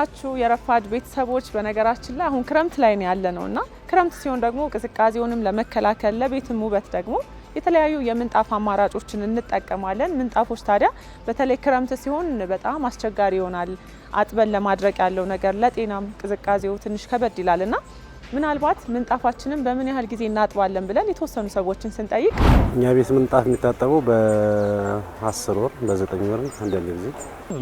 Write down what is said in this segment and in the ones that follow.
ናችሁ የረፋድ ቤተሰቦች? በነገራችን ላይ አሁን ክረምት ላይ ነው ያለነውና ክረምት ሲሆን ደግሞ ቅዝቃዜውንም ለመከላከል ለቤትም ውበት ደግሞ የተለያዩ የምንጣፍ አማራጮችን እንጠቀማለን። ምንጣፎች ታዲያ በተለይ ክረምት ሲሆን በጣም አስቸጋሪ ይሆናል። አጥበን ለማድረቅ ያለው ነገር ለጤናም ቅዝቃዜው ትንሽ ከበድ ይላልና ምናልባት ምንጣፋችንን በምን ያህል ጊዜ እናጥባለን ብለን የተወሰኑ ሰዎችን ስንጠይቅ እኛ ቤት ምንጣፍ የሚታጠበው በ10 ወር በ9 ወር አንዳንድ ጊዜ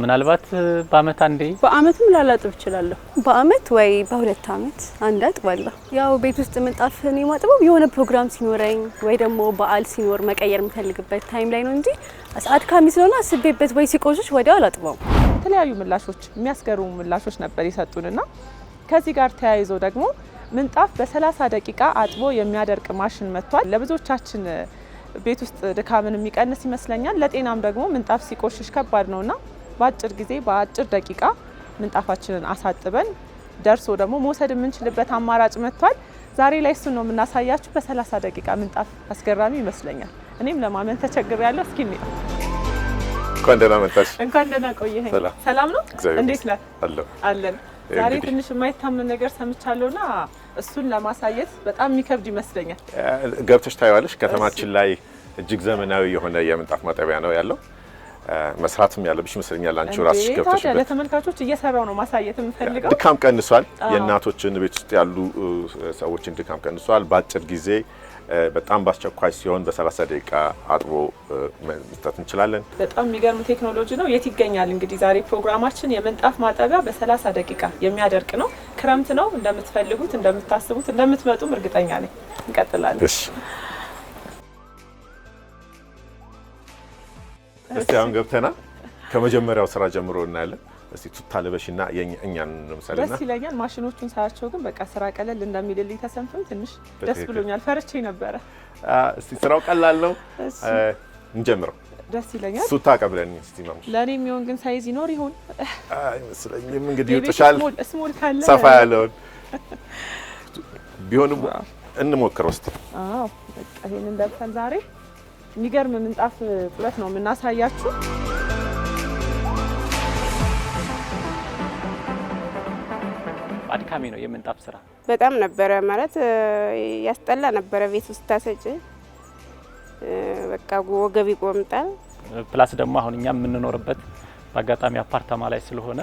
ምናልባት በአመት አንዴ በአመትም ላላጥብ እችላለሁ። በአመት ወይ በ2 አመት አንድ አጥባለሁ። ያው ቤት ውስጥ ምንጣፍን የማጥበው የሆነ ፕሮግራም ሲኖረኝ ወይ ደግሞ በዓል ሲኖር መቀየር የምፈልግበት ታይም ላይ ነው እንጂ አድካሚ ስለሆነ አስቤበት ወይ ሲቆሽሽ ወዲያው አላጥበውም። የተለያዩ ምላሾች የሚያስገርሙ ምላሾች ነበር የሰጡንና ከዚህ ጋር ተያይዞ ደግሞ ምንጣፍ በ30 ደቂቃ አጥቦ የሚያደርቅ ማሽን መጥቷል። ለብዙዎቻችን ቤት ውስጥ ድካምን የሚቀንስ ይመስለኛል። ለጤናም ደግሞ ምንጣፍ ሲቆሽሽ ከባድ ነውና በአጭር ጊዜ በአጭር ደቂቃ ምንጣፋችንን አሳጥበን ደርሶ ደግሞ መውሰድ የምንችልበት አማራጭ መጥቷል። ዛሬ ላይ እሱን ነው የምናሳያችሁ። በ30 ደቂቃ ምንጣፍ አስገራሚ ይመስለኛል። እኔም ለማመን ተቸግሬያለሁ። እስኪ እንዴ እንኳን ደህና መጣሽ። እንኳን ደህና ቆየኸኝ። ሰላም ነው? እንዴት ነህ? አለን። ዛሬ ትንሽ የማይታመን ነገር ሰምቻለሁና እሱን ለማሳየት በጣም የሚከብድ ይመስለኛል። ገብተሽ ታያለሽ። ከተማችን ላይ እጅግ ዘመናዊ የሆነ የምንጣፍ ማጠቢያ ነው ያለው። መስራትም ያለብሽ ይመስለኛል። አንቺ ራስሽ ገብተሽ ለተመልካቾች እየሰራው ነው ማሳየት የምፈልገው። ድካም ቀንሷል። የእናቶችን ቤት ውስጥ ያሉ ሰዎችን ድካም ቀንሷል። በአጭር ጊዜ በጣም ባስቸኳይ ሲሆን በ30 ደቂቃ አጥቦ መስጠት እንችላለን። በጣም የሚገርም ቴክኖሎጂ ነው። የት ይገኛል? እንግዲህ ዛሬ ፕሮግራማችን የምንጣፍ ማጠቢያ በ30 ደቂቃ የሚያደርቅ ነው። ክረምት ነው። እንደምትፈልጉት እንደምታስቡት እንደምትመጡም እርግጠኛ ነኝ። እንቀጥላለን። እስቲ አሁን ገብተናል። ከመጀመሪያው ስራ ጀምሮ እናያለን። እስቲ ቱታ ለበሽና እኛን እንምሰልና ደስ ይለኛል። ማሽኖቹን ሳያቸው ግን በቃ ስራ ቀለል እንደሚልልኝ ተሰምቶኝ ትንሽ ደስ ብሎኛል። ፈርቼ ነበረ። እስቲ ስራው ቀላል ነው። እንጀምረው። ደስ ይለኛል። ቱታ ቀብለን እስቲ ማሙሽ ለኔ የሚሆን ግን ሳይዝ ይኖር ይሆን? ስለኝም እንግዲህ ይወጥሻል። ስሞል ካለ ሰፋ ያለውን ቢሆንም እንሞክረው እስቲ። አዎ በቃ ይሄንን ደብተን ዛሬ የሚገርም ምንጣፍ ጥለት ነው የምናሳያችሁ። አድካሚ ነው የምንጣፍ ስራ። በጣም ነበረ ማለት ያስጠላ ነበረ። ቤት ውስጥ ታሰጭ በቃ ወገብ ይቆምጣል። ፕላስ ደግሞ አሁን እኛ የምንኖርበት በአጋጣሚ አፓርታማ ላይ ስለሆነ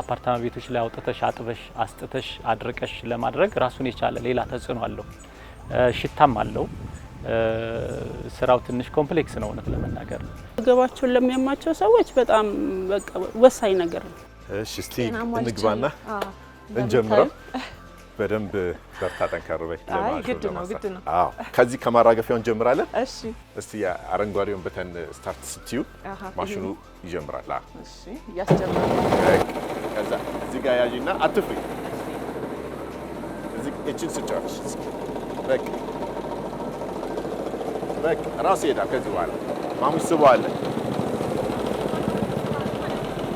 አፓርታማ ቤቶች ላይ አውጥተሽ አጥበሽ አስጥተሽ አድርቀሽ ለማድረግ ራሱን የቻለ ሌላ ተጽዕኖ አለው። ሽታም አለው። ስራው ትንሽ ኮምፕሌክስ ነው እውነት ለመናገር። ወገባቸውን ለሚያማቸው ሰዎች በጣም በቃ ወሳኝ ነገር ነው። እሺ እስቲ እንግባና እንጀምረው። በደንብ በርታ ጠንካራ በይ። ግድ ነው። አዎ ከዚህ ከማራገፊያው እንጀምራለን። እሺ እስቲ አረንጓዴውን በተን ስታርት ስትዩ ማሽኑ ይጀምራል። እሺ ያስጀምራል። ከዛ እዚህ ጋር ያጂና አትፍሪ። እዚህ እቺን ስጫወች በቃ ራሱ ይሄዳል። ከዚህ በኋላ ማሙሽ ስበዋለ።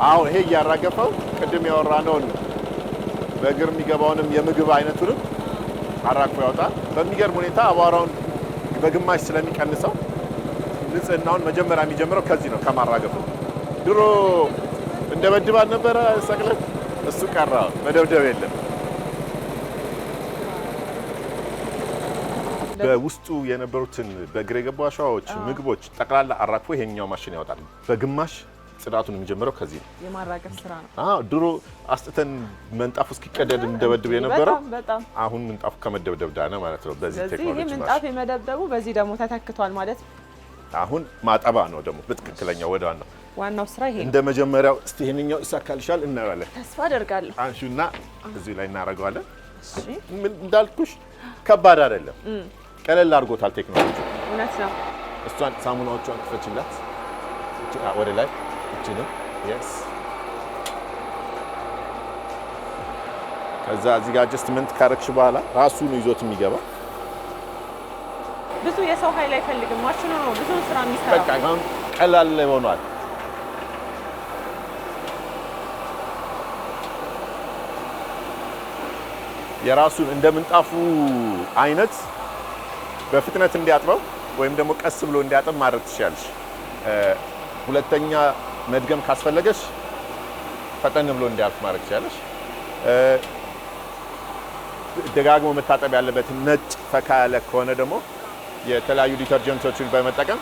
አሁን ይሄ እያራገፈው ቅድም ያወራነውን በእግር የሚገባውንም የምግብ አይነቱንም አራግፎ ያወጣል። በሚገርም ሁኔታ አቧራውን በግማሽ ስለሚቀንሰው ንጽህናውን መጀመሪያ የሚጀምረው ከዚህ ነው፣ ከማራገፉ። ድሮ እንደበድባል ነበረ ሰቅለት፣ እሱ ቀረ። መደብደብ የለም። በውስጡ የነበሩትን በእግር የገቡ አሸዋዎች፣ ምግቦች ጠቅላላ አራግፎ ይሄኛው ማሽን ያወጣል። በግማሽ ጽዳቱን የሚጀምረው ከዚህ ነው። የማራገፍ ስራ ነው። አዎ ድሮ አስጥተን መንጣፉ እስኪቀደድ እንደበድብ የነበረው በጣም አሁን ምንጣፉ ከመደብደብ ዳነ ማለት ነው። በዚህ ቴክኖሎጂ ይሄ ምንጣፍ የመደብደቡ በዚህ ደግሞ ተተክቷል ማለት አሁን ማጠባ ነው ደግሞ በትክክለኛው ወደ ዋናው ስራ ይሄ እንደ መጀመሪያው። እስቲ ይሄንኛው ይሳካልሻል እናያለን። ተስፋ አደርጋለሁ። አንሹና እዚህ ላይ እናደርገዋለን። እሺ እንዳልኩሽ ከባድ አይደለም፣ ቀለል አድርጎታል ቴክኖሎጂ። እውነት ነው። እሷን ሳሙናዎቿን ክፈችላት ወደ ላይ እቺንም yes ከዛ እዚህ ጋር አጀስትመንት ካረክሽ በኋላ ራሱ ነው ይዞት የሚገባው። ብዙ የሰው ኃይል አይፈልግም። ማሽኑ ነው ብዙ ስራ የሚሰራው። በቃ አሁን ቀላል ሆኗል። የራሱን እንደምንጣፉ አይነት በፍጥነት እንዲያጥበው ወይም ደግሞ ቀስ ብሎ እንዲያጥብ ማድረግ ትችላለሽ። ሁለተኛ መድገም ካስፈለገሽ ፈጠን ብሎ እንዲያልፍ ማድረግ ትችላለሽ። ደጋግሞ መታጠብ ያለበት ነጭ ፈካ ያለ ከሆነ ደግሞ የተለያዩ ዲተርጀንቶችን በመጠቀም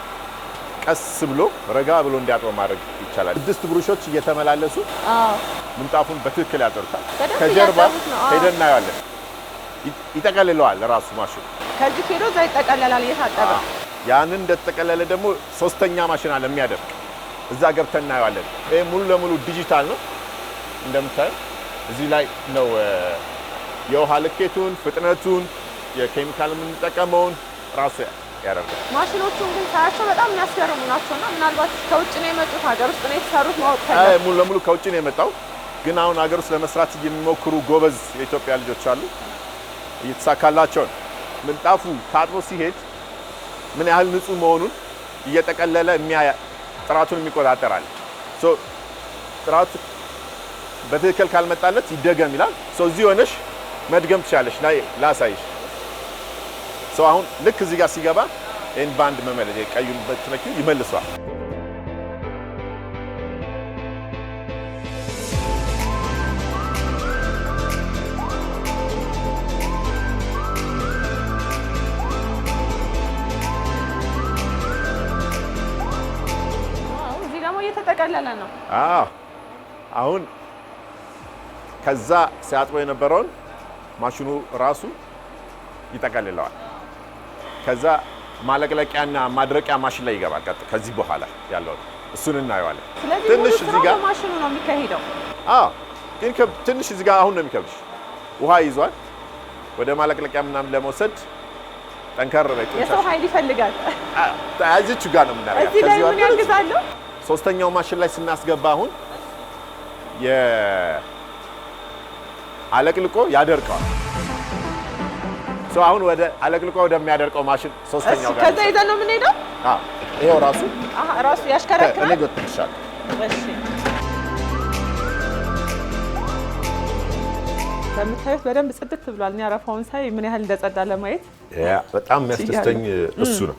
ቀስ ብሎ ረጋ ብሎ እንዲያጥብ ማድረግ ይቻላል። 6 ብሩሾች እየተመላለሱ ምንጣፉን በትክክል ያጠሩታል። ከጀርባ ሄደን እናየዋለን። ይጠቀልለዋል ራሱ ማሽኑ። ከዚህ ሄዶ እዛ ይጠቀለላል እየታጠበ። ያንን እንደተጠቀለለ ደግሞ ሶስተኛ ማሽን አለ የሚያደርግ፣ እዛ ገብተን እናየዋለን። ይሄ ሙሉ ለሙሉ ዲጂታል ነው እንደምታየው። እዚህ ላይ ነው የውሃ ልኬቱን፣ ፍጥነቱን፣ የኬሚካል የምንጠቀመውን ራሱ ያደርጋል። ማሽኖቹን ግን ሳያቸው በጣም የሚያስገርሙ ናቸውና ምናልባት ከውጭ ነው የመጡት ሀገር ውስጥ ነው የተሰሩት ማወቅ ፈልጋለሁ። ሙሉ ለሙሉ ከውጭ ነው የመጣው፣ ግን አሁን ሀገር ውስጥ ለመስራት የሚሞክሩ ጎበዝ የኢትዮጵያ ልጆች አሉ፣ እየተሳካላቸው ነው። ምንጣፉ ታጥቦ ሲሄድ ምን ያህል ንጹህ መሆኑን እየጠቀለለ ጥራቱን የሚቆጣጠራል። ጥራቱ በትክክል ካልመጣለት ይደገም ይላል። እዚህ ሆነሽ መድገም ትችላለሽ። ላሳይሽ። አሁን ልክ እዚህ ጋር ሲገባ ይሄን ባንድ መመለስ ቀዩን በትነኪው ይመልሰዋል። እዚህ ደግሞ እየተጠቀለለ ነው። አሁን ከዛ ሲያጥበው የነበረውን ማሽኑ ራሱ ይጠቀልለዋል። ከዛ ማለቅለቂያና ማድረቂያ ማሽን ላይ ይገባል። ከዚህ በኋላ ያለው እሱን እናየዋለን። ትንሽ እዚህ ጋር ማሽኑ ነው የሚካሄደው። ግን ትንሽ እዚህ ጋር አሁን ነው የሚከብድሽ። ውሃ ይዟል። ወደ ማለቅለቂያ ምናምን ለመውሰድ ጠንከር በይ። የሰው ኃይል ይፈልጋል። እዚች ጋር ነው የምናደርጋት። እዚህ ላይ ምን ያግዛሉ? ሶስተኛው ማሽን ላይ ስናስገባ አሁን አለቅልቆ ያደርቀዋል። አሁን ወደ አለቅልቆ ወደሚያደርቀው ማሽን ሶስተኛው ጋር ከዛ ይዘን ነው የምንሄደው። ይሄው ራሱ ያሽከረክራል። እኔ ጎትልሻለሁ። እሺ፣ በምታዩት በደንብ ጽድት ብሏል። እኔ አረፋውን ሳይ ምን ያህል እንደጸዳ ለማየት በጣም የሚያስደስተኝ እሱ ነው።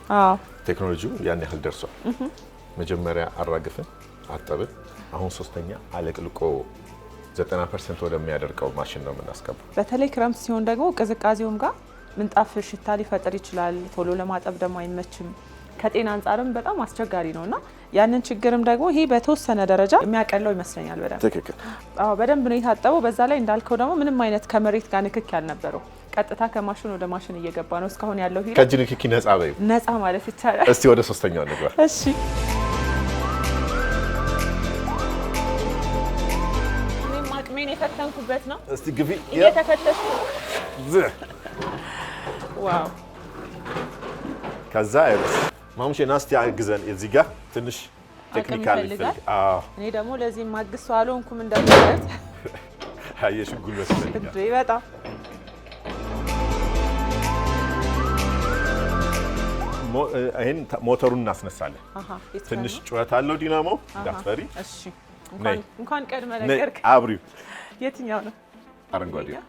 ቴክኖሎጂው ያን ያህል ደርሷል። መጀመሪያ አራግፈን አጠብን። አሁን ሶስተኛ አለቅልቆ 90% ወደሚያደርቀው ማሽን ነው የምናስገባው። በተለይ ክረምት ሲሆን ደግሞ ቅዝቃዜውም ጋር ምንጣፍ ሽታ ሊፈጥር ይችላል። ቶሎ ለማጠብ ደግሞ አይመችም። ከጤና አንጻርም በጣም አስቸጋሪ ነውና ያንን ችግርም ደግሞ ይሄ በተወሰነ ደረጃ የሚያቀለው ይመስለኛል። በደንብ ትክክል። በደንብ ነው የታጠበው። በዛ ላይ እንዳልከው ደግሞ ምንም አይነት ከመሬት ጋር ንክኪ ያልነበረው ቀጥታ ከማሽን ወደ ማሽን እየገባ ነው እስካሁን ያለው ሂደት። ከእጅ ንክኪ ነፃ በይው። ነፃ ማለት ይቻላል። እስቲ ወደ ሶስተኛው እንግባ። እሺ፣ እኔም አቅሜን የፈተንኩበት ነው። እስቲ ግቢ። እየተፈተሽኩ ዋው። ከዛ አይሩስ ማሙሼ ናስቲ አግዘን። እዚህ ጋር ትንሽ ቴክኒካል ይፈልግ። እኔ ደግሞ ለዚህ ማግዝ ሰው አልሆንኩም እንደምትለት አየሽ፣ ጉልበት ይፈልጋል በጣም። ይሄን ሞተሩን እናስነሳለን። ትንሽ ጩኸት አለው ዲናሞ፣ እንዳትፈሪ። እሺ፣ እንኳን ቀድመ ነገርክ። አብሪው። የትኛው ነው? አረንጓዴው።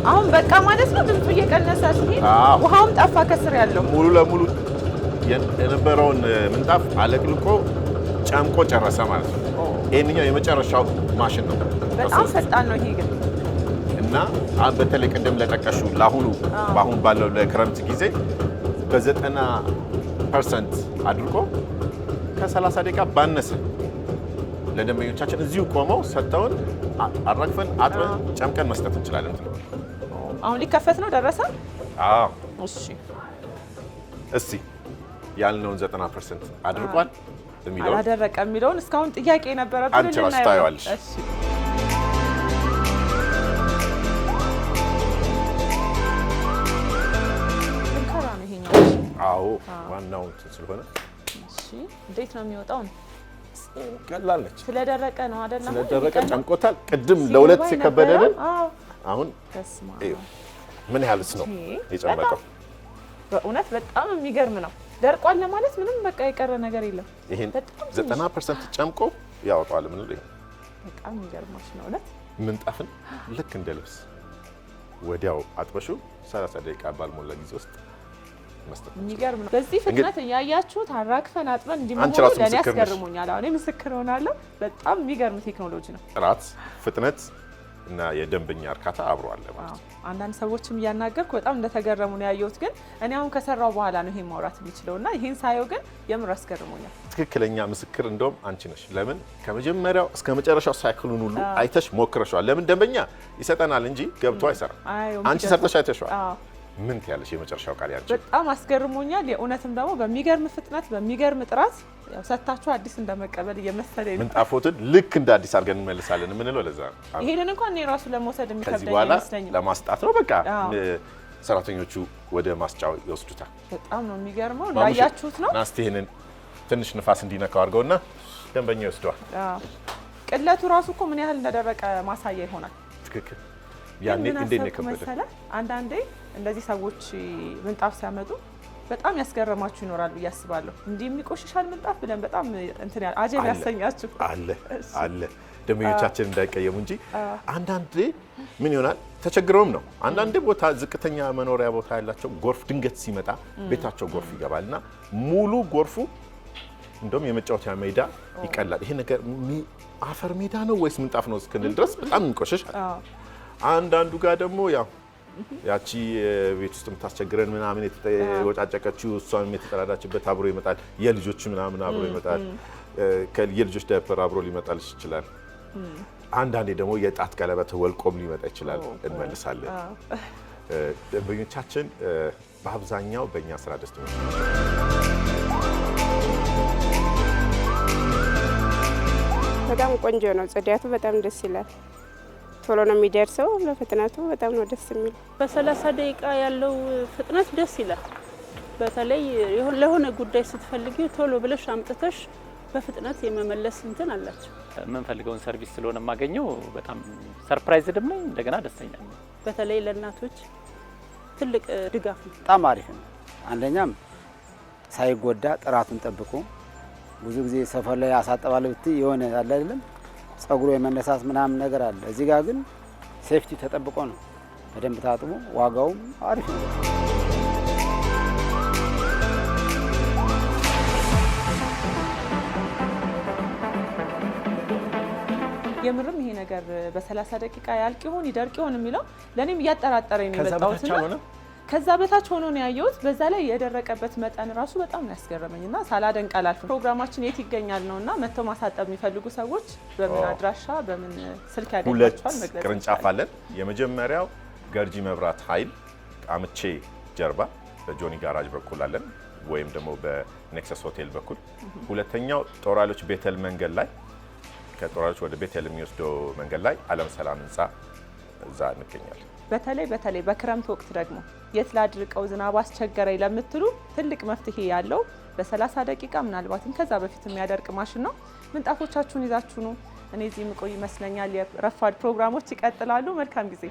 አሁን በቃ ማለት ነው። ድምፁ እየቀነሰ ሲሄድ ውሃውም ጠፋ ከስር ያለው ሙሉ ለሙሉ የነበረውን ምንጣፍ አለቅልቆ ጨምቆ ጨረሰ ማለት ነው። ይሄንኛው የመጨረሻው ማሽን ነው። በጣም ፈጣን ነው ይሄ ግን እና በተለይ ቅድም ለጠቀሹ በአሁን ባለው ለክረምት ጊዜ በ90% አድርጎ ከ30 ደቂቃ ባነሰ ለደንበኞቻችን እዚሁ ቆመው ሰጥተውን አራግፈን አጥበን ጨምቀን መስጠት እንችላለን። አሁን ሊከፈት ነው። ደረሰ? እሺ፣ እስቲ ያልነውን 90% አድርጓል የሚለውን አላደረቀ የሚለውን እስካሁን ጥያቄ ነበረብን። አንቺ ራስሽ ታየዋለሽ። እሺ፣ እንከራ ነው ይሄኛው። ዋናው ስለሆነ። እሺ፣ እንዴት ነው የሚወጣው? ቀላል ነች። ስለደረቀ ነው አይደል? ስለደረቀ ጨምቆታል። ቅድም ለሁለት ሲከበደልን አሁን ምን ያህልስ ነው የጨመቀው? በእውነት በጣም የሚገርም ነው። ደርቋል ለማለት ምንም በቃ የቀረ ነገር የለም። ይሄን 90% ጨምቆ ያወጣዋል። ምን ነው በጣም የሚገርም ነው እውነት። ምንጣፍን ልክ እንደ ልብስ ወዲያው አጥበሹ 30 ደቂቃ ባልሞላ ጊዜ ውስጥ መስጠት የሚገርም ነው። በዚህ ፍጥነት እያያችሁት አራክፈን አጥበን እንዲመሆኑ ለኔ ያስገርሙኛል። አሁን ምስክር ሆናለሁ። በጣም የሚገርም ቴክኖሎጂ ነው። ጥራት፣ ፍጥነት እና የደንበኛ እርካታ አብሮ አለ ማለት ነው። አንዳንድ ሰዎችም እያናገርኩ በጣም እንደተገረሙ ነው ያየሁት። ግን እኔ አሁን ከሰራው በኋላ ነው ይሄን ማውራት የሚችለውና ይሄን ሳየው ግን የምር አስገርሞኛል። ትክክለኛ ምስክር እንደውም አንቺ ነሽ። ለምን ከመጀመሪያው እስከ መጨረሻው ሳይክሉን ሁሉ አይተሽ ሞክረሻል። ለምን ደንበኛ ይሰጠናል እንጂ ገብቶ አይሰራም። አንቺ ሰርተሽ አይተሽዋል። ምን ትያለሽ? የመጨረሻው ቃል ያንቺ በጣም አስገርሞኛል። የእውነትም ደግሞ በሚገርም ፍጥነት በሚገርም ጥራት ያው ሰታችሁ አዲስ እንደመቀበል እየመሰለኝ ነው። ምንጣፎትን ልክ እንደ አዲስ አድርገን እንመልሳለን የምንለው ለዛ ነው። ይሄንን እንኳን እኔ ራሱ ለመውሰድ የሚከብደኝ አይመስለኝም። ለማስጣት ነው በቃ ሰራተኞቹ ወደ ማስጫው ይወስዱታል። በጣም ነው የሚገርመው። እንዳያችሁት ነው። ናስቲ ይሄንን ትንሽ ንፋስ እንዲነካው አድርገውና ደንበኛ ይወስደዋል። ቅለቱ ራሱ እኮ ምን ያህል እንደደረቀ ማሳያ ይሆናል። ትክክል። ያኔ እንዴት ነው ከበደ? አንዳንዴ እንደዚህ ሰዎች ምንጣፍ ሲያመጡ በጣም ያስገረማችሁ ይኖራል ብዬ አስባለሁ። እንዲህ የሚቆሽሻል ምንጣፍ ብለን በጣም እንትን አጀብ ያሰኛችሁ አለ ደንበኞቻችን እንዳይቀየሙ እንጂ አንዳንዴ ምን ይሆናል ተቸግረውም ነው። አንዳንዴ ቦታ ዝቅተኛ መኖሪያ ቦታ ያላቸው ጎርፍ ድንገት ሲመጣ ቤታቸው ጎርፍ ይገባልና ሙሉ ጎርፉ እንደውም የመጫወቻ ሜዳ ይቀላል። ይሄ ነገር አፈር ሜዳ ነው ወይስ ምንጣፍ ነው እስክንል ድረስ በጣም ይቆሽሻል። አንዳንዱ ጋር ደግሞ ያው ያቺ ቤት ውስጥ የምታስቸግረን ምናምን የተወጫጨቀችው እሷም የተጠራዳችበት አብሮ ይመጣል። የልጆች ምናምን አብሮ ይመጣል። የልጆች ዳይፐር አብሮ ሊመጣልሽ ይችላል። አንዳንዴ ደግሞ የጣት ቀለበት ወልቆም ሊመጣ ይችላል። እንመልሳለን። ደንበኞቻችን በአብዛኛው በእኛ ስራ ደስተኞች ናቸው። በጣም ቆንጆ ነው። ጽዳቱ በጣም ደስ ይላል። ቶሎ ነው የሚደርሰው። ለፍጥነቱ በጣም ነው ደስ የሚል። በ30 ደቂቃ ያለው ፍጥነት ደስ ይላል። በተለይ ለሆነ ጉዳይ ስትፈልጊው ቶሎ ብለሽ አምጥተሽ በፍጥነት የመመለስ እንትን አላቸው። የምንፈልገውን ሰርቪስ ስለሆነ የማገኘው በጣም ሰርፕራይዝ ደግሞ እንደገና ደስተኛ ነኝ። በተለይ ለእናቶች ትልቅ ድጋፍ ነው። በጣም አሪፍ ነው። አንደኛም ሳይጎዳ ጥራቱን ጠብቆ ብዙ ጊዜ ሰፈር ላይ አሳጠባለሁ ብትይ የሆነ አለ አይደለም ጸጉሩ የመነሳት ምናምን ነገር አለ። እዚህ ጋር ግን ሴፍቲ ተጠብቆ ነው በደንብ ታጥቦ፣ ዋጋውም አሪፍ ነው። የምርም ይሄ ነገር በ30 ደቂቃ ያልቅ ይሆን ይደርቅ ይሆን የሚለው ለኔም እያጠራጠረኝ ነው የመጣሁት። ከዛ በታች ሆኖ ነው ያየሁት። በዛ ላይ የደረቀበት መጠን ራሱ በጣም ነው ያስገረመኝና ሳላደንቅ አላልፍም። ፕሮግራማችን የት ይገኛል ነውና መጥተው ማሳጠብ የሚፈልጉ ሰዎች በምን አድራሻ በምን ስልክ ያገኛቸዋል? ሁለት ቅርንጫፍ አለን። የመጀመሪያው ገርጂ መብራት ኃይል ቃምቼ ጀርባ በጆኒ ጋራጅ በኩል አለን፣ ወይም ደግሞ በኔክሰስ ሆቴል በኩል። ሁለተኛው ጦር ኃይሎች ቤተል መንገድ ላይ ከጦር ኃይሎች ወደ ቤተል የሚወስደው መንገድ ላይ ዓለም ሰላም ህንፃ እዛ እንገኛለን። በተለይ በክረምት ወቅት ደግሞ የት ላድርቀው ዝናብ አስቸገረኝ ለምትሉ ትልቅ መፍትሄ ያለው በ30 ደቂቃ ምናልባትም ከዛ በፊት የሚያደርቅ ማሽን ነው። ምንጣፎቻችሁን ይዛችሁ ነው። እኔ እዚህ የምቆይ ይመስለኛል። የረፋድ ፕሮግራሞች ይቀጥላሉ። መልካም ጊዜ።